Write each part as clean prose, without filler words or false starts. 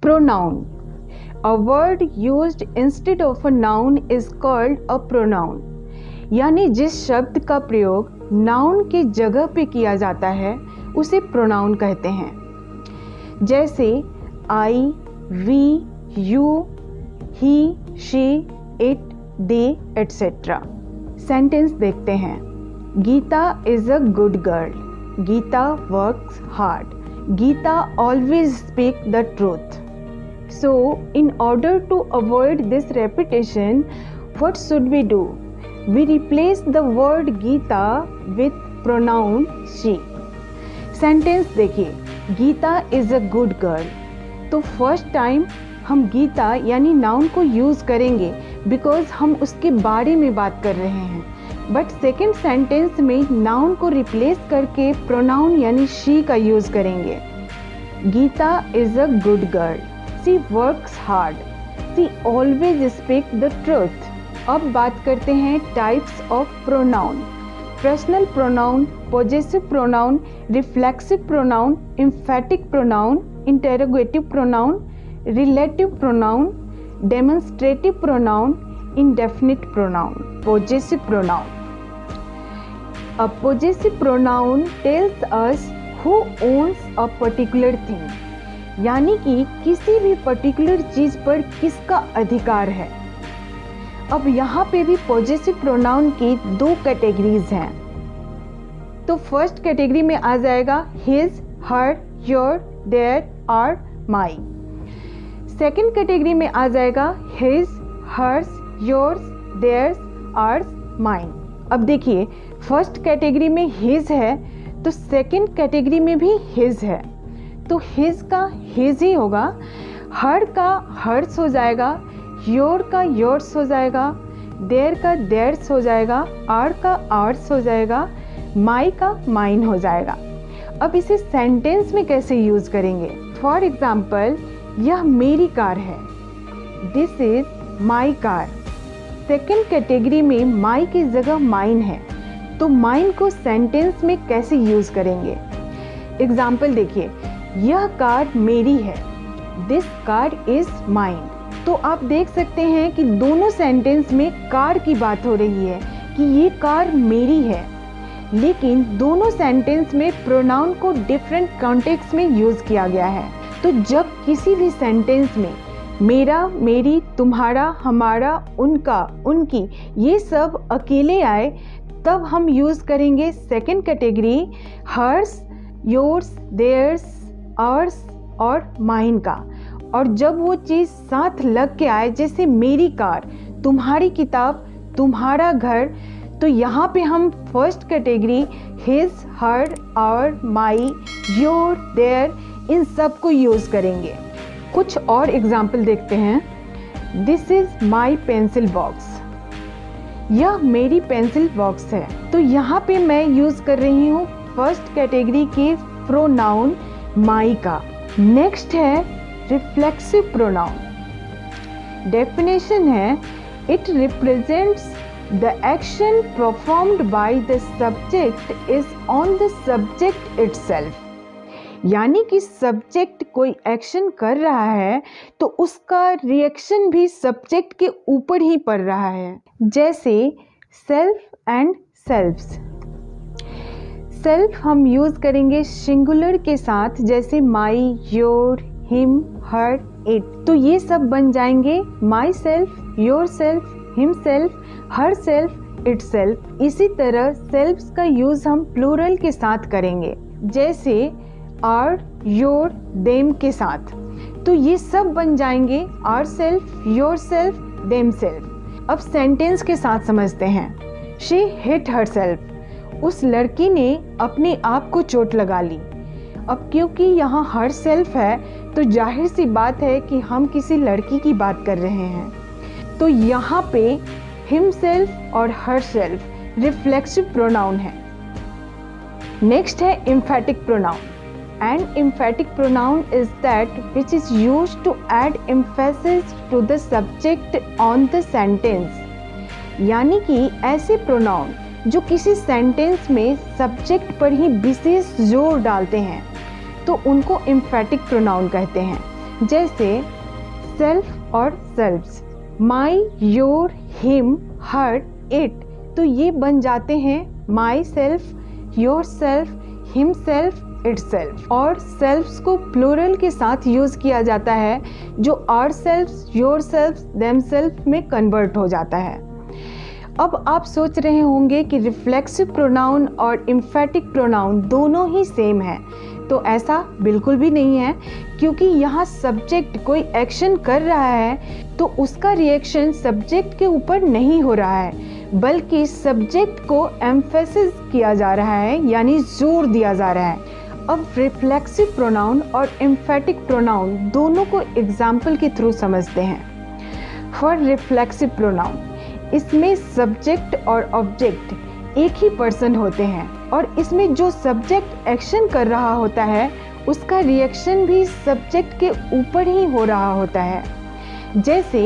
Pronoun. A word used instead of a noun is called a pronoun. यानी जिस शब्द का प्रयोग नाउन के जगह पे किया जाता है उसे प्रोनाउन कहते हैं। जैसे I, we, you, he, she, it, they etcetera. Sentence देखते हैं। Geeta is a good girl. Geeta works hard. Geeta always speak the truth. So, in order to avoid this repetition, what should we do? We replace the word Geeta with pronoun she. Sentence देखिए, Gita is a good girl. तो first time हम गीता यानी noun को use करेंगे because हम उसके बारे में बात कर रहे हैं। बट सेकेंड सेंटेंस में नाउन को रिप्लेस करके प्रोनाउन यानी शी का यूज़ करेंगे। Gita is a good girl. She works hard. She always speaks the truth. अब बात करते हैं types of pronoun. Personal pronoun, possessive pronoun, reflexive pronoun, emphatic pronoun, interrogative pronoun, relative pronoun, demonstrative pronoun, indefinite pronoun. Possessive pronoun. A possessive pronoun tells us who owns a particular thing. यानी कि किसी भी particular चीज़ पर किसका अधिकार है। अब यहाँ पे भी पॉजेसिव प्रोनाउन की दो कैटेगरीज हैं। तो फर्स्ट कैटेगरी में आ जाएगा his, her, your, their, our, my. Second category में आ जाएगा his, hers, yours, theirs, ours, mine. अब देखिए फर्स्ट कैटेगरी में हिज है तो सेकंड कैटेगरी में भी हिज है, तो हिज का हिज ही होगा, हर का हर्स हो जाएगा, योर का योर्स हो जाएगा, देयर का देयर्स हो जाएगा, आर का आर्स हो जाएगा, माई का माइन हो जाएगा। अब इसे सेंटेंस में कैसे यूज करेंगे? फॉर एग्जाम्पल, यह मेरी कार है। This is my car. Second category में माई की जगह माइन है, तो माइन को सेंटेंस में कैसे यूज करेंगे? एग्जाम्पल देखिए, यह कार मेरी है। This car is mine. तो आप देख सकते हैं कि दोनों सेंटेंस में कार की बात हो रही है कि ये कार मेरी है, लेकिन दोनों सेंटेंस में प्रोनाउन को डिफरेंट कॉन्टेक्स्ट में यूज किया गया है। तो जब किसी भी सेंटेंस में मेरा, मेरी, तुम्हारा, हमारा, उनका, उनकी ये सब अकेले आए तब हम यूज करेंगे second category hers, yours, theirs, ours और माइन का। और जब वो चीज़ साथ लग के आए, जैसे मेरी कार, तुम्हारी किताब, तुम्हारा घर, तो यहाँ पे हम first category his, her, our, my, your, their इन सब को यूज़ करेंगे। कुछ और एग्जाम्पल देखते हैं। This is my pencil box. यह मेरी पेंसिल बॉक्स है। तो यहाँ पे मैं यूज़ कर रही हूँ फर्स्ट कैटेगरी के प्रोनाउन माई का। नेक्स्ट है रिफ्लेक्सिव प्रोनाउन। डेफिनेशन है it represents the action performed by the subject is on the subject itself. यानी कि सब्जेक्ट कोई एक्शन कर रहा है तो उसका रिएक्शन भी सब्जेक्ट के ऊपर ही पड़ रहा है। जैसे सेल्फ एंड सेल्फ्स। सेल्फ हम यूज़ करेंगे सिंगुलर के साथ, जैसे माई, योर, हिम, हर, इट। तो ये सब बन जाएंगे my self, yourself, him self, her self, it self. इसी तरह सेल्फ्स का यूज़ हम प्लूरल के साथ करेंगे, जैसे आर, योर, देम के साथ। तो ये सब बन जाएंगे our self, yourself, them self. अब सेंटेंस के साथ समझते हैं। She hit herself. उस लड़की ने अपने आप को चोट लगा ली। अब क्योंकि यहाँ हर सेल्फ है तो जाहिर सी बात है कि हम किसी लड़की की बात कर रहे हैं। तो यहाँ पे हिम सेल्फ और हर सेल्फ रिफ्लेक्सिव प्रोनाउन है। नेक्स्ट है emphatic pronoun. And emphatic pronoun is that which is used to add emphasis to the subject on the sentence. यानी कि ऐसे प्रोनाउन जो किसी सेंटेंस में सब्जेक्ट पर ही विशेष जोर डालते हैं तो उनको एम्फेटिक प्रोनाउन कहते हैं। जैसे सेल्फ और selves, my, your, him, her, it. तो ये बन जाते हैं myself, yourself, himself, itself. और सेल्फ्स को प्लूरल के साथ यूज किया जाता है, जो ourselves, yourselves, them self में कन्वर्ट हो जाता है। अब आप सोच रहे होंगे कि रिफ्लेक्सिव प्रोनाउन और एम्फेटिक प्रोनाउन दोनों ही सेम है। तो ऐसा बिल्कुल भी नहीं है, क्योंकि यहाँ सब्जेक्ट कोई एक्शन कर रहा है तो उसका रिएक्शन सब्जेक्ट के ऊपर नहीं हो रहा है, बल्कि सब्जेक्ट को एम्फेसिस किया जा रहा है, यानी जोर दिया जा रहा है। अब रिफ्लेक्सिव प्रोनाउन और एम्फेटिक प्रोनाउन दोनों को एग्जाम्पल के थ्रू समझते हैं। फॉर रिफ्लेक्सिव प्रोनाउन, इसमें सब्जेक्ट और ऑब्जेक्ट एक ही पर्सन होते हैं, और इसमें जो सब्जेक्ट एक्शन कर रहा होता है उसका रिएक्शन भी सब्जेक्ट के ऊपर ही हो रहा होता है। जैसे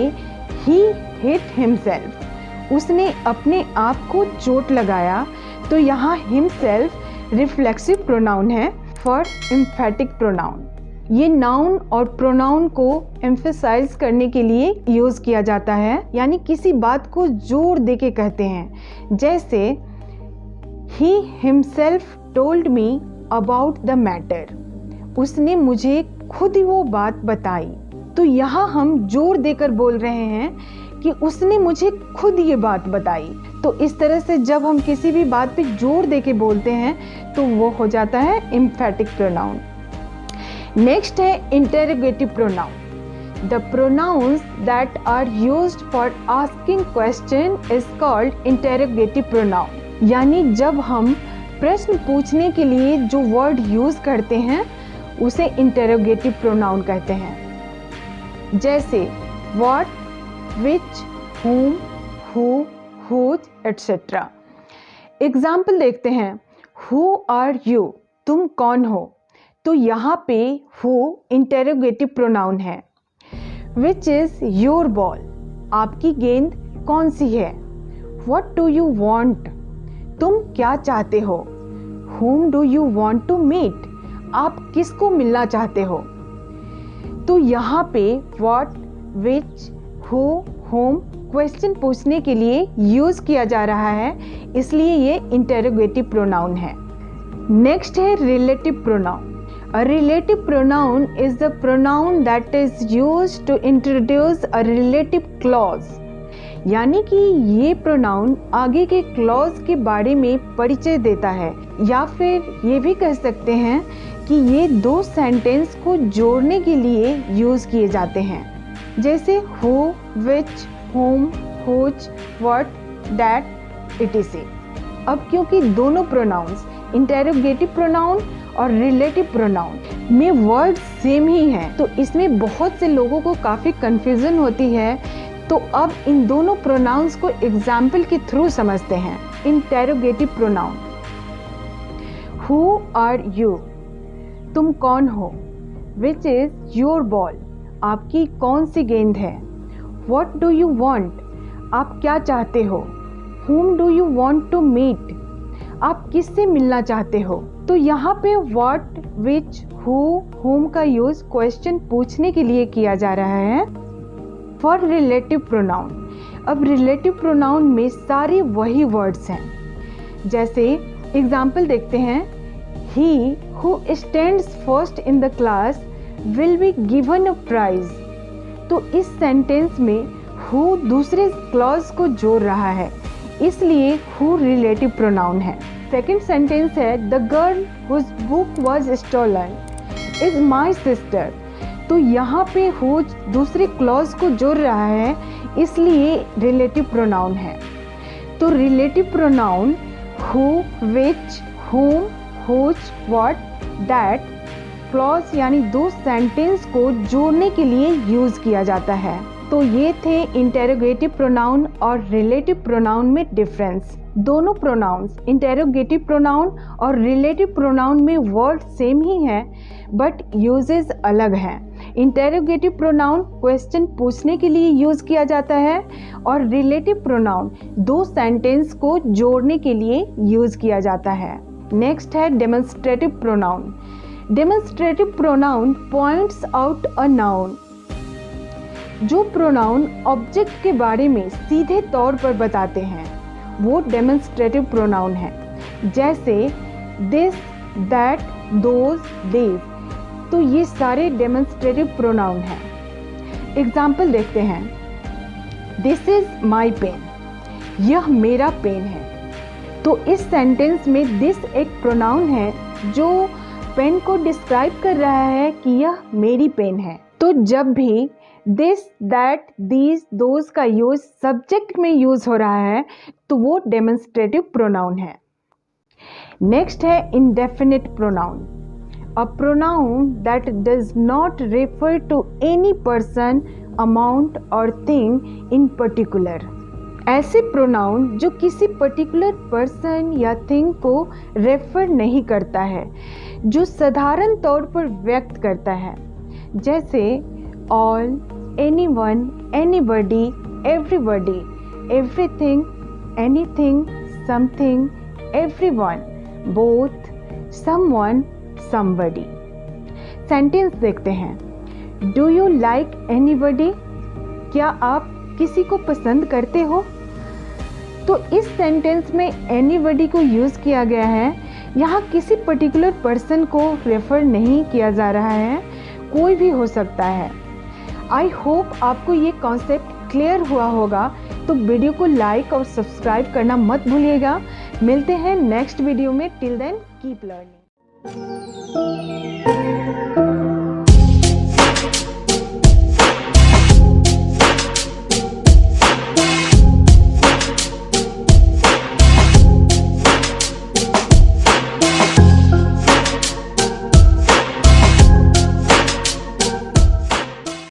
ही हिट हिमसेल्फ, उसने अपने आप को चोट लगाया, तो यहाँ हिमसेल्फ रिफ्लेक्सिव प्रोनाउन है फॉर एम्फेटिक प्रोनाउन। ये नाउन और प्रोनाउन को एम्फेसाइज करने के लिए यूज किया जाता है, यानी किसी बात को जोर दे के कहते हैं। जैसे he himself told me about the matter, उसने मुझे खुद ही वो बात बताई। तो यहाँ हम जोर देकर बोल रहे हैं कि उसने मुझे खुद ये बात बताई। तो इस तरह से जब हम किसी भी बात पे जोर दे के बोलते हैं तो वो हो जाता है एम्फेटिक प्रोनाउन। नेक्स्ट है interrogative pronoun. The pronouns that are used for asking question is called interrogative pronoun. यानी जब हम प्रश्न पूछने के लिए जो वर्ड यूज करते हैं उसे इंटेरोगेटिव प्रोनाउन कहते हैं। जैसे what, which, whom, who, whose, etc. Example देखते हैं। Who are you? तुम कौन हो? तो यहाँ पे who इंटेरोगेटिव प्रोनाउन है। Which is your ball? आपकी गेंद कौन सी है? What do you want? तुम क्या चाहते हो? Whom do you want to meet? आप किसको मिलना चाहते हो? तो यहाँ पे what, which, who, whom question पूछने के लिए यूज किया जा रहा है, इसलिए ये इंटेरोगेटिव प्रोनाउन है। नेक्स्ट है relative pronoun. A relative pronoun is the pronoun that is used to introduce a relative clause. यानी कि ये प्रोनाउन आगे के क्लॉज के बारे में परिचय देता है, या फिर ये भी कह सकते हैं कि ये दो सेंटेंस को जोड़ने के लिए यूज किए जाते हैं। जैसे who, which, whom, whose, what, that, etc. अब क्योंकि दोनों प्रोनाउंस इंटेरोगेटिव प्रोनाउन और रिलेटिव प्रोनाउन में वर्ड सेम ही हैं, तो इसमें बहुत से लोगों को काफ़ी कंफ्यूजन होती है। तो अब इन दोनों प्रोनाउंस को एग्जाम्पल के थ्रू समझते हैं। Interrogative pronoun, who are you, तुम कौन हो? विच इज योर बॉल, आपकी कौन सी गेंद है? व्हाट डू यू वांट, आप क्या चाहते हो? whom do you want to meet, आप किससे मिलना चाहते हो? तो यहाँ पे what, which, who, whom का यूज क्वेश्चन पूछने के लिए किया जा रहा है। फॉर रिलेटिव प्रोनाउन, अब रिलेटिव प्रोनाउन में सारे वही वर्ड्स हैं। जैसे एग्जाम्पल देखते हैं, he who stands first in the class will be given a prize। तो इस सेंटेंस में who दूसरे क्लॉज को जोड़ रहा है, इसलिए who रिलेटिव प्रोनाउन है। सेकेंड सेंटेंस है, the girl whose book was stolen is my sister। तो यहाँ पे who दूसरे क्लॉज को जोड़ रहा है, इसलिए रिलेटिव प्रोनाउन है। तो relative pronoun who, which, whom, whose, what, that clause यानी दो सेंटेंस को जोड़ने के लिए यूज किया जाता है। तो ये थे इंटेरोगेटिव प्रोनाउन और रिलेटिव प्रोनाउन में डिफरेंस। दोनों प्रोनाउंस इंटेरोगेटिव प्रोनाउन और रिलेटिव प्रोनाउन में वर्ड सेम ही है, बट यूजेस अलग हैं। इंटेरोगेटिव प्रोनाउन क्वेश्चन पूछने के लिए यूज किया जाता है और रिलेटिव प्रोनाउन दो सेंटेंस को जोड़ने के लिए यूज किया जाता है। नेक्स्ट है demonstrative pronoun. Demonstrative pronoun points out a noun. जो प्रोनाउन ऑब्जेक्ट के बारे में सीधे तौर पर बताते हैं वो डेमोन्स्ट्रेटिव प्रोनाउन है। जैसे दिस, दैट, दोज, देज, तो ये सारे डेमोन्स्ट्रेटिव प्रोनाउन हैं। एग्जाम्पल देखते हैं। दिस इज माई पेन, यह मेरा पेन है। तो इस सेंटेंस में दिस एक प्रोनाउन है जो पेन को डिस्क्राइब कर रहा है कि यह मेरी पेन है। तो जब भी दिस, दैट, दीज, दोज का यूज सब्जेक्ट में यूज हो रहा है तो वो डेमोन्स्ट्रेटिव प्रोनाउन है। नेक्स्ट है indefinite pronoun, a pronoun that does not refer to any person, amount और थिंग इन पर्टिकुलर। ऐसे प्रोनाउन जो किसी पर्टिकुलर पर्सन या थिंग को रेफर नहीं करता है, जो साधारण तौर पर व्यक्त करता है। जैसे all, anyone, anybody, everybody, everything, anything, something, everyone, both, someone, somebody. Sentence देखते हैं। डू यू लाइक एनीबॉडी, क्या आप किसी को पसंद करते हो? तो इस सेंटेंस में एनीबॉडी को यूज़ किया गया है। यहाँ किसी पर्टिकुलर पर्सन को रेफर नहीं किया जा रहा है, कोई भी हो सकता है। आई होप आपको ये कॉन्सेप्ट क्लियर हुआ होगा। तो वीडियो को लाइक और सब्सक्राइब करना मत भूलिएगा। मिलते हैं नेक्स्ट वीडियो में। Till then keep learning.